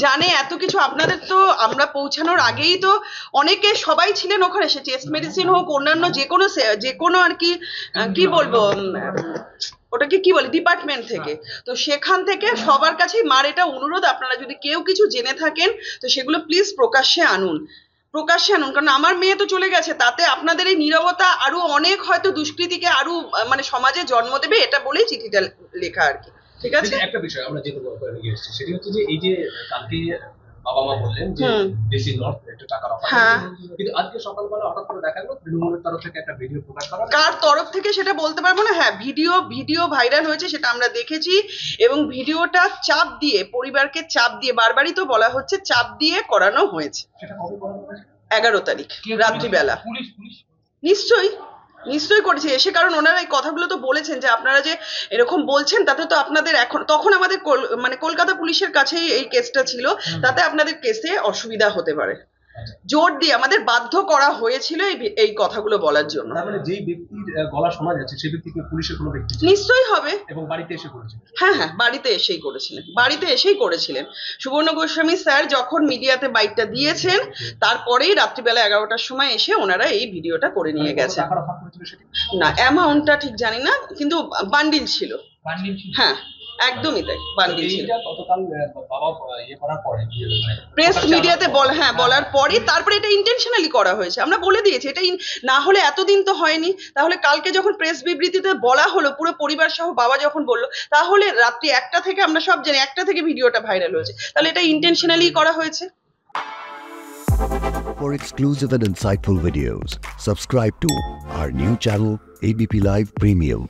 জানে এত কিছু। আপনাদের তো আমরা পৌঁছানোর আগেই তো অনেকে সবাই ছিলেন ওখানে, সে চেস্ট মেডিসিন হোক অন্যান্য যে কোনো আর কি কি বলবো ওটাকে কি বলে ডিপার্টমেন্ট থেকে। তো সেখান থেকে সবার কাছেই মার এটা অনুরোধ, আপনারা যদি কেউ কিছু জেনে থাকেন তো সেগুলো প্লিজ প্রকাশ্যে আনুন, কারণ আমার মেয়ে তো চলে গেছে, তাতে আপনাদের এই নীরবতা আরো অনেক হয়তো দুষ্কৃতীকে আরো মানে সমাজে জন্ম দেবে, এটা বলেই চিঠিটা লেখা আর কি। ঠিক আছে। একটা বিষয় আমরা যেটা নিয়ে এসেছি সেটা হচ্ছে যে এই যে কালকে বাবা মা বললেন যে ডিসি নর্থ একটা টাকার অফার, কিন্তু আজকে সকালবেলা হঠাৎ করে দেখা গেল তৃণমূলের তরফ থেকে একটা ভিডিও প্রকাশ করা। কার তরফ থেকে সেটা বলতে পারবো না। হ্যাঁ, ভিডিও ভাইরাল হয়েছে, সেটা আমরা দেখেছি, এবং ভিডিওটা চাপ দিয়ে, পরিবারকে চাপ দিয়ে, বারবারই তো বলা হচ্ছে চাপ দিয়ে করানো হয়েছে। 11 তারিখ রাত্রিবেলা। নিশ্চয়ই করেছে এসে, কারণ ওনারা এই কথাগুলো তো বলেছেন যে আপনারা যে এরকম বলছেন তাতে তো আপনাদের এখন, তখন আমাদের মানে কলকাতা পুলিশের কাছেই এই কেসটা ছিল, তাতে আপনাদের কেসে অসুবিধা হতে পারে। জোর দিয়ে আমাদের বাধ্য করা হয়েছিল এই কথাগুলো বলার জন্য। মানে যেই ব্যক্তির গলা শোনা যাচ্ছে সেই ব্যক্তিকে পুলিশের কোনো ব্যক্তি নিশ্চয়ই হবে, এবং বাড়িতে এসে করেছিলেন। হ্যাঁ, বাড়িতে এসেই করেছিলেন। সুবর্ণ গোস্বামী স্যার যখন মিডিয়াতে বাইকটা দিয়েছেন তারপরেই রাত্রিবেলা 11টার সময় এসে ওনারা এই ভিডিওটা করে নিয়ে গেছে। না, অ্যামাউন্টটা ঠিক জানি না, কিন্তু বান্ডিল ছিল। হ্যাঁ, একদমই তাই, বান্ডিল ছিল। প্রেস মিডিয়াতে বলার পরে তারপরে এটা ইন্টেনশনালি করা হয়েছে, আমরা বলে দিয়েছি। এটা না হলে এতদিন তো হয়নি, তাহলে কালকে যখন প্রেস বিবৃতিতে বলা হলো পুরো পরিবার সহ, বাবা যখন বললো, তাহলে রাত্রি 1টা থেকে, আমরা সব জানি 1টা থেকে ভিডিওটা ভাইরাল হয়েছে, তাহলে এটা ইন্টেনশনালি করা হয়েছে। For exclusive and insightful videos, subscribe to our new channel ABP Live Premium.